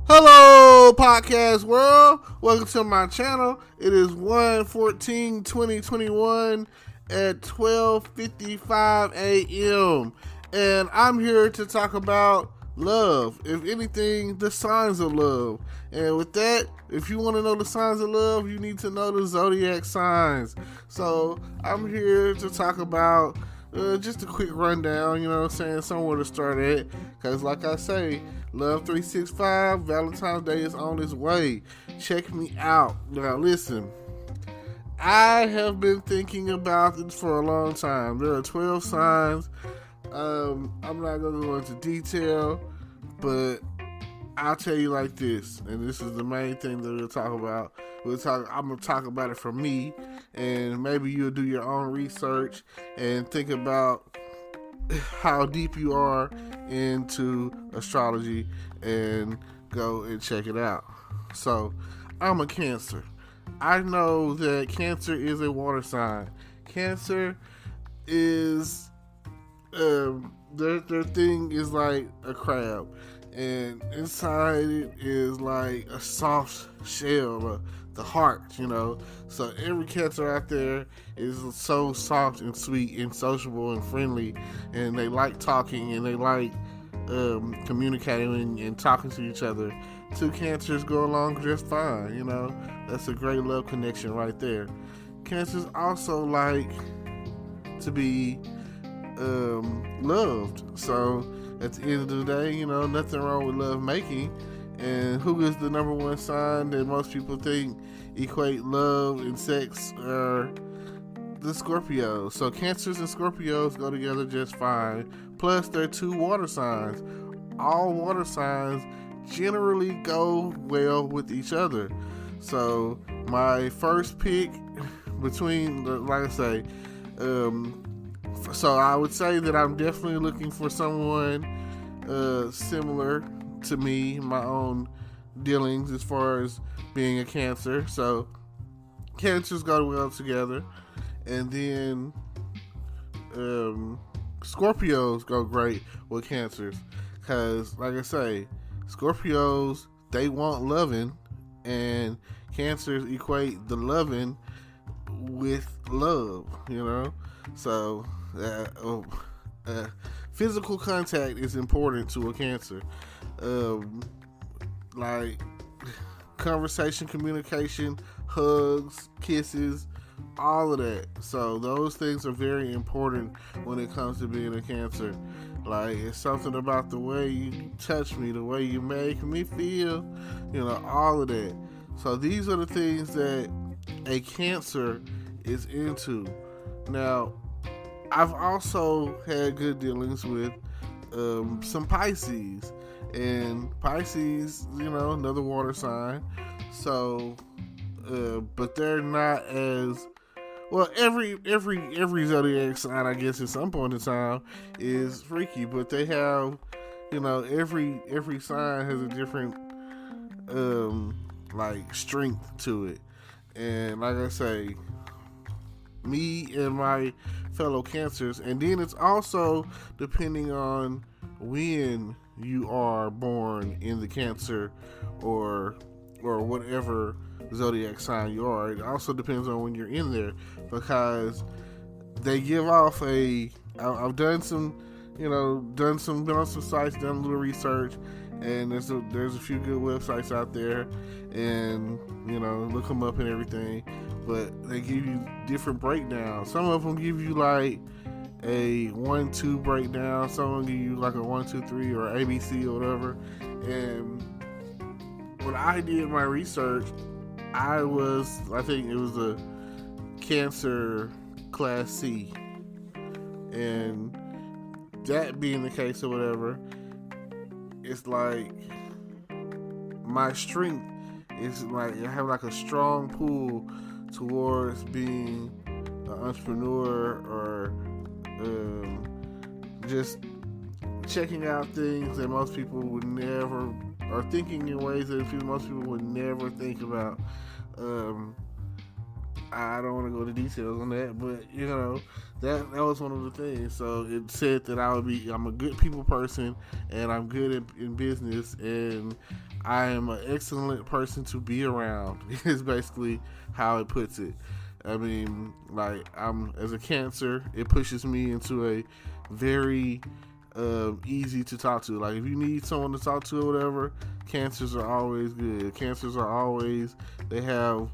Hello, podcast world. Welcome to my channel. It is 1/14/2021 at 12:55 a.m. And I'm here to talk about love. If anything, the signs of love. And with that, if you want to know the signs of love, you need to know the Zodiac signs. So I'm here to talk about just a quick rundown, you know what I'm saying, somewhere to start at. Because like I say, Love 365, Valentine's Day is on its way. Check me out. Now listen, I have been thinking about this for a long time. There are 12 signs. I'm not going to go into detail, but I'll tell you like this, and this is the main thing that we'll talk about. I'm going to talk about it from me, and maybe you'll do your own research and think about how deep you are into astrology and go and check it out. So, I'm a Cancer. I know that Cancer is a water sign. Cancer is their thing is like a crab, and inside it is like a soft shell, the heart, you know. So every Cancer out there is so soft and sweet and sociable and friendly, and they like talking and they like communicating and talking to each other. Two Cancers go along just fine, you know. That's a great love connection right there. Cancers also like to be loved. So at the end of the day, you know, nothing wrong with love making. And who is the number one sign that most people think equate love and sex? Are the Scorpios. So Cancers and Scorpios go together just fine. Plus, they're two water signs. All water signs generally go well with each other. So my first pick between, like I say, so I would say that I'm definitely looking for someone similar to me, my own dealings as far as being a Cancer. So Cancers go well together, and then Scorpios go great with Cancers, because like I say, Scorpios, they want loving, and Cancers equate the loving with love, you know. So physical contact is important to a Cancer. Like conversation, communication, hugs, kisses, all of that. So those things are very important when it comes to being a Cancer. Like, it's something about the way you touch me, the way you make me feel, you know, all of that. So these are the things that a Cancer is into. Now, I've also had good dealings with some Pisces. And Pisces, you know, another water sign. So, but they're not as well. Every zodiac sign, I guess, at some point in time is freaky. But they have, you know, every sign has a different like strength to it. And like I say, me and my fellow Cancers, and then it's also depending on when you are born in the Cancer or whatever zodiac sign you are. It also depends on when you're in there, because they give off I've done some, you know, been on some sites, done a little research, and there's a few good websites out there, and you know, look them up and everything. But they give you different breakdowns. Some of them give you like a 1-2 breakdown. Some will give you like a 1-2-3 or ABC or whatever. And when I did my research, I think it was a Cancer Class C. And that being the case or whatever, it's like my strength is like, I have like a strong pull towards being an entrepreneur, or just checking out things that most people would never, or thinking in ways that most people would never think about. I don't want to go into details on that, but that was one of the things. So it said that I'm a good people person, and I'm good in business, and I am an excellent person to be around. Is basically how it puts it. I mean, like, as a Cancer, it pushes me into a very easy to talk to. Like, if you need someone to talk to or whatever, Cancers are always good. Cancers are always, they have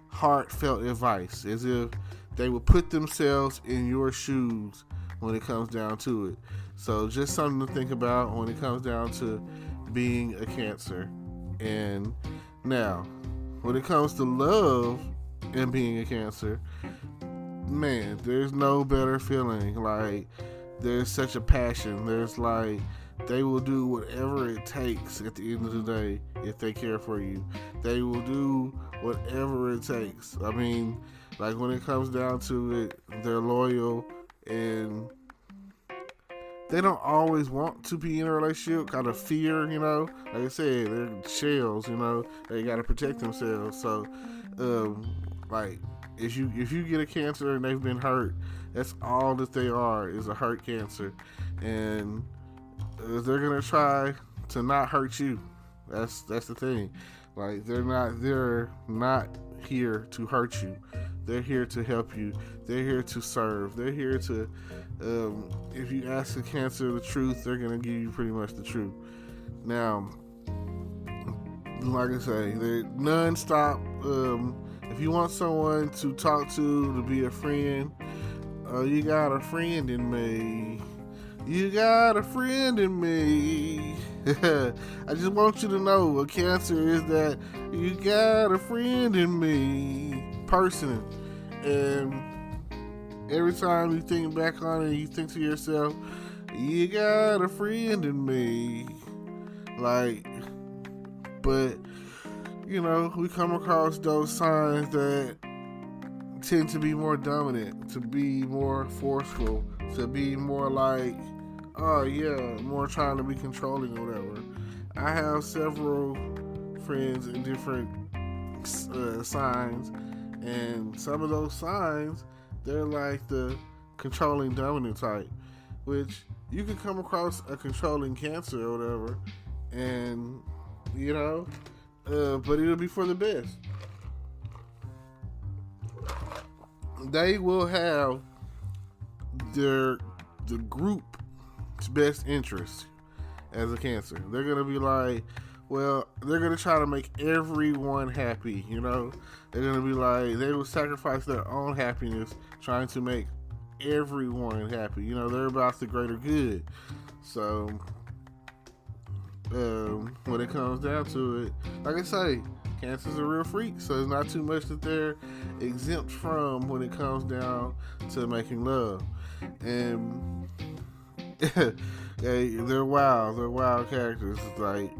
heartfelt advice, as if they would put themselves in your shoes when it comes down to it. So just something to think about when it comes down to being a Cancer. And now, when it comes to love and being a Cancer, man, there's no better feeling. Like, there's such a passion. There's like, they will do whatever it takes at the end of the day if they care for you. They will do whatever it takes. I mean, like, when it comes down to it, they're loyal, and they don't always want to be in a relationship, kind of fear, Like I said, they're shells, They got to protect themselves. So, like, if you get a Cancer and they've been hurt, that's all that they are, is a hurt Cancer. And they're gonna try to not hurt you. That's the thing. Like, they're not here to hurt you. They're here to help you. They're here to serve. They're here to, if you ask a Cancer the truth, they're gonna give you pretty much the truth. Now, like I say, they're non-stop. If you want someone to talk to be a friend, you got a friend in me. You got a friend in me. I just want you to know, a Cancer is that you got a friend in me person. And every time you think back on it, you think to yourself, you got a friend in me. Like, but, we come across those signs that tend to be more dominant, to be more forceful, to be more like, more trying to be controlling or whatever. I have several friends in different signs, and some of those signs, they're like the controlling dominant type, which you can come across a controlling Cancer or whatever, and but it'll be for the best. They will have the group's best interest as a Cancer. They're gonna be like, well, they're gonna try to make everyone happy. They're gonna be like, they will sacrifice their own happiness trying to make everyone happy. They're about the greater good. So when it comes down to it, like I say, Cancer's a real freak, so there's not too much that they're exempt from when it comes down to making love. And they're wild characters. Like,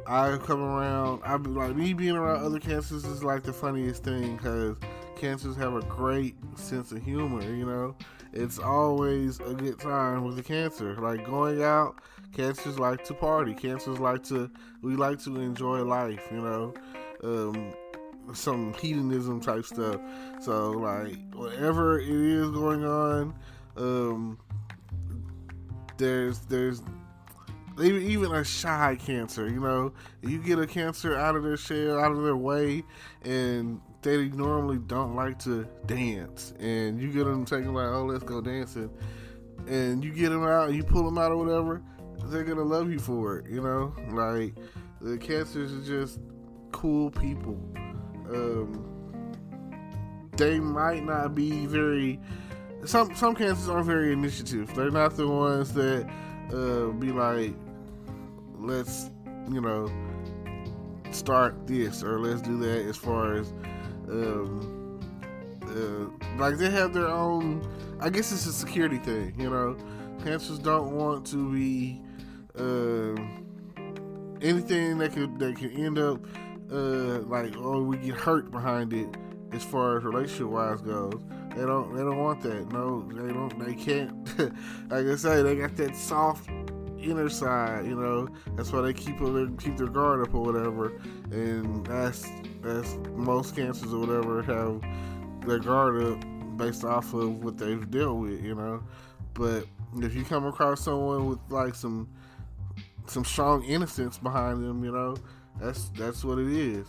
I come around, I be like, me being around other Cancers is like the funniest thing, because Cancers have a great sense of humor. It's always a good time with the Cancer. Like, going out, Cancers like to party. Cancers we like to enjoy life, some hedonism type stuff. So, like, whatever it is going on, there's even a shy Cancer, you get a Cancer out of their shell, out of their way, and they normally don't like to dance, and you get them taking like, oh, let's go dancing, and you get them out, and you pull them out or whatever, they're gonna love you for it. Like, the Cancers are just cool people. They might not be very, some Cancers aren't very initiative. They're not the ones that be like, let's start this or let's do that, as far as like, they have their own, I guess it's a security thing. Cancers don't want to be anything that could end up like, oh, we get hurt behind it, as far as relationship wise goes. They don't want that. No, they can't. Like I say, they got that soft inner side, that's why they keep their guard up or whatever. And that's most Cancers or whatever have their guard up based off of what they've dealt with, you know. But if you come across someone with like some strong innocence behind them, you know, that's what it is.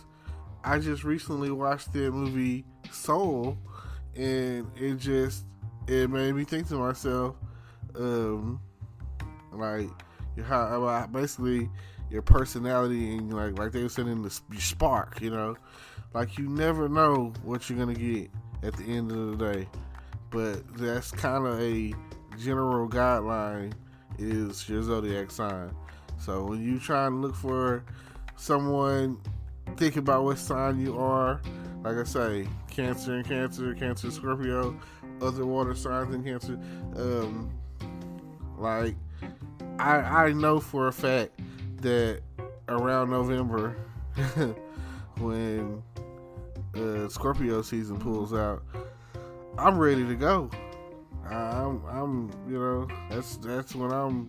I just recently watched that movie Soul, and it made me think to myself, like how basically your personality and like they were saying in the spark, you know, like you never know what you're gonna get at the end of the day. But that's kind of a general guideline is your zodiac sign. So when you try and look for someone, think about what sign you are. Like I say, Cancer, Scorpio, other water signs in Cancer. Like I know for a fact that around November, when Scorpio season pulls out, I'm ready to go. I'm you know, that's when I'm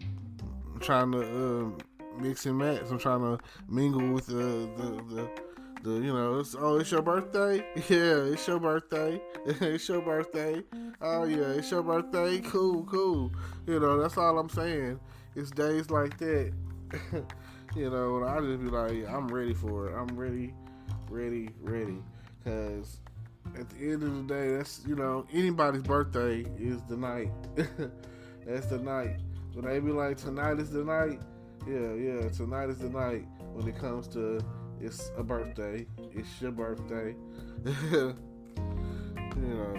trying to mix and match. I'm trying to mingle with the you know, it's your birthday? Yeah, it's your birthday. It's your birthday. Oh yeah, it's your birthday. Cool. You know, that's all I'm saying. It's days like that. You know, and I just be like, I'm ready for it. I'm ready. Cause at the end of the day, that's, you know, anybody's birthday is the night. That's the night. When they be like, tonight is the night. Yeah, tonight is the night when it comes to it's a birthday. It's your birthday. You know,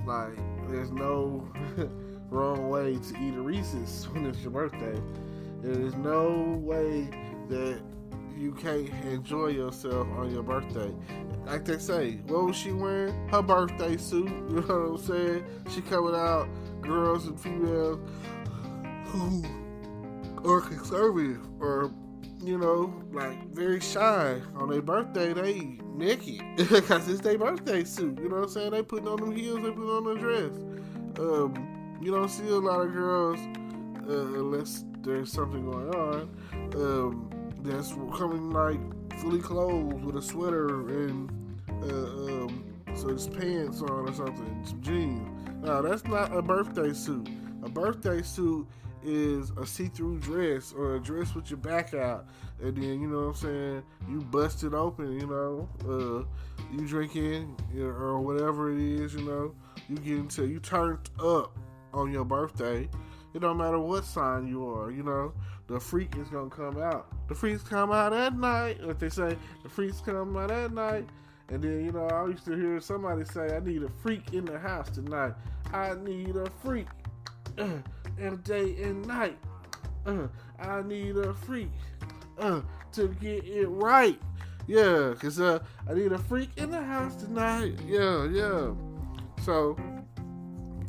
like, there's no wrong way to eat a Reese's when it's your birthday. There is no way that you can't enjoy yourself on your birthday. Like they say, what was she wearing? Her birthday suit. You know what I'm saying? She coming out, girls and females who are conservative or, you know, like very shy on their birthday, they naked because it's their birthday suit. You know what I'm saying? They putting on them heels, they putting on the dress. You don't see a lot of girls unless there's something going on. That's coming like fully clothed with a sweater and so it's pants on or something, some jeans. No, that's not a birthday suit. A birthday suit is a see-through dress or a dress with your back out, and then, you know what I'm saying, you bust it open, you know, you drinking, you know, or whatever it is, you know, you turned up on your birthday. It don't matter what sign you are, you know, the freak is gonna come out. The freaks come out at night. What they say, the freaks come out at night. And then, you know, I used to hear somebody say, I need a freak in the house tonight. I need a freak every day and night. I need a freak to get it right. Yeah, because I need a freak in the house tonight. Yeah. So,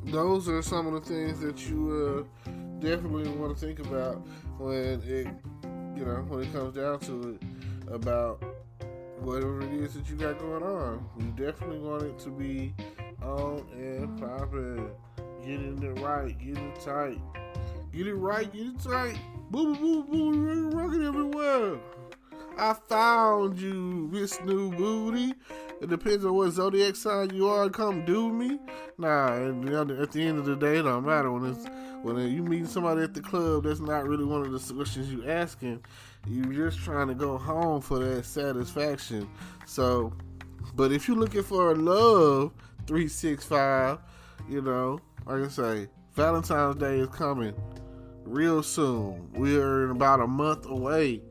those are some of the things that you definitely want to think about when it comes down to it, about whatever it is that you got going on. You definitely want it to be on and popping. Getting it right, getting it tight. Get it right, get it tight. Boo, rocking everywhere. I found you, Miss New Booty. It depends on what zodiac sign you are. Come do me. Nah, at the end of the day, it don't matter when you meet somebody at the club. That's not really one of the questions you asking. You just trying to go home for that satisfaction. So, but if you're looking for a love 365, you know, like I say, Valentine's Day is coming real soon. We are about a month away,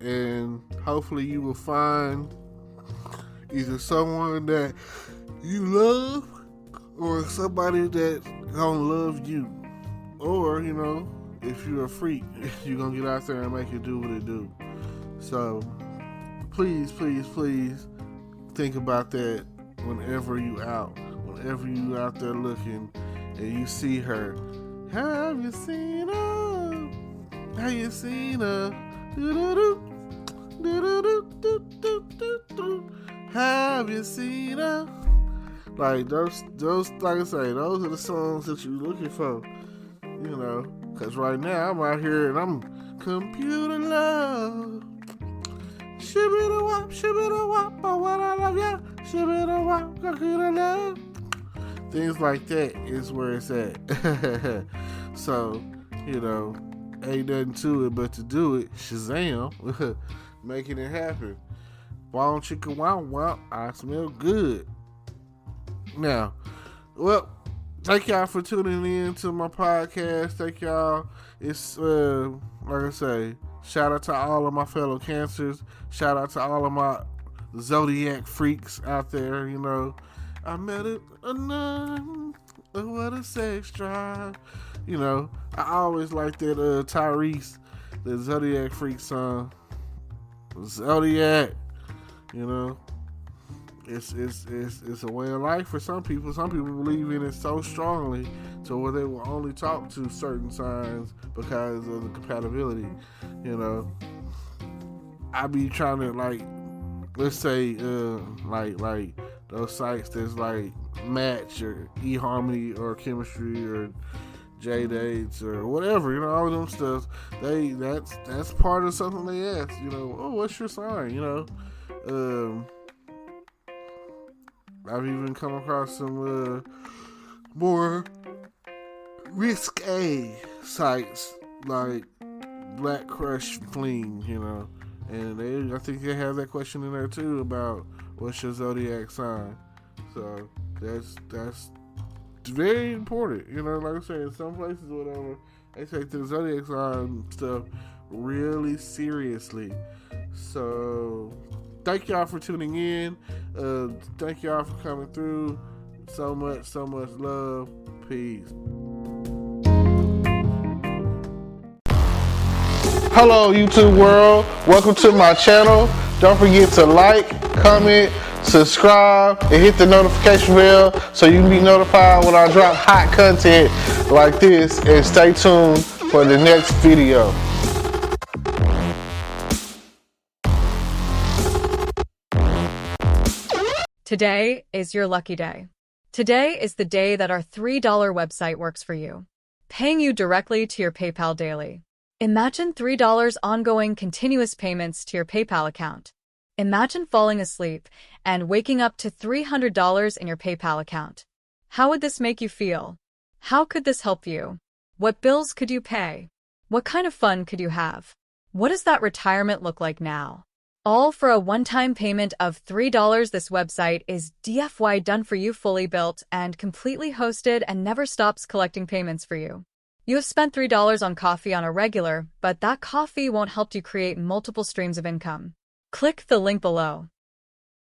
and hopefully you will find either someone that you love or somebody that's gonna love you. Or, you know, if you're a freak, you're gonna get out there and make it do what it do. So please think about that whenever you out there looking and you see her. Have you seen her? Have you seen her? Have you seen her? Like those, like I say, those are the songs that you're looking for. You know, because right now I'm out here and I'm computer love. Shibida wop, but what I love ya. Shibida wop, I love. Things like that is where it's at. So, you know, ain't nothing to it but to do it. Shazam. Making it happen. Wow, chicka wow wow. I smell good. Now, well, thank y'all for tuning in to my podcast. Thank y'all. It's like I say, shout out to all of my fellow cancers. Shout out to all of my Zodiac freaks out there. You know, I met it a nun. What a sex drive. You know, I always like that Tyrese, the Zodiac freak song. Zodiac. You know, it's a way of life for some people. Some people believe in it so strongly to where they will only talk to certain signs because of the compatibility. You know, I be trying to, like, let's say like those sites that's like Match or eHarmony or Chemistry or JDates or whatever, you know, all of them stuff. That's part of something they ask. You know, oh, what's your sign? You know. I've even come across some more risque sites like Black Crush Fling, you know, and I think they have that question in there too about what's your zodiac sign. So that's very important, you know. Like I said, in some places, whatever, they take the zodiac sign stuff really seriously. So thank y'all for tuning in. Thank y'all for coming through. So much love. Peace. Hello, YouTube world. Welcome to my channel. Don't forget to like, comment, subscribe, and hit the notification bell so you can be notified when I drop hot content like this. And stay tuned for the next video. Today is your lucky day. Today is the day that our $3 website works for you, paying you directly to your PayPal daily. Imagine $3 ongoing continuous payments to your PayPal account. Imagine falling asleep and waking up to $300 in your PayPal account. How would this make you feel? How could this help you? What bills could you pay? What kind of fun could you have? What does that retirement look like now? All for a one-time payment of $3. This website is DFY done for you, fully built and completely hosted, and never stops collecting payments for you. You have spent $3 on coffee on a regular, but that coffee won't help you create multiple streams of income. Click the link below.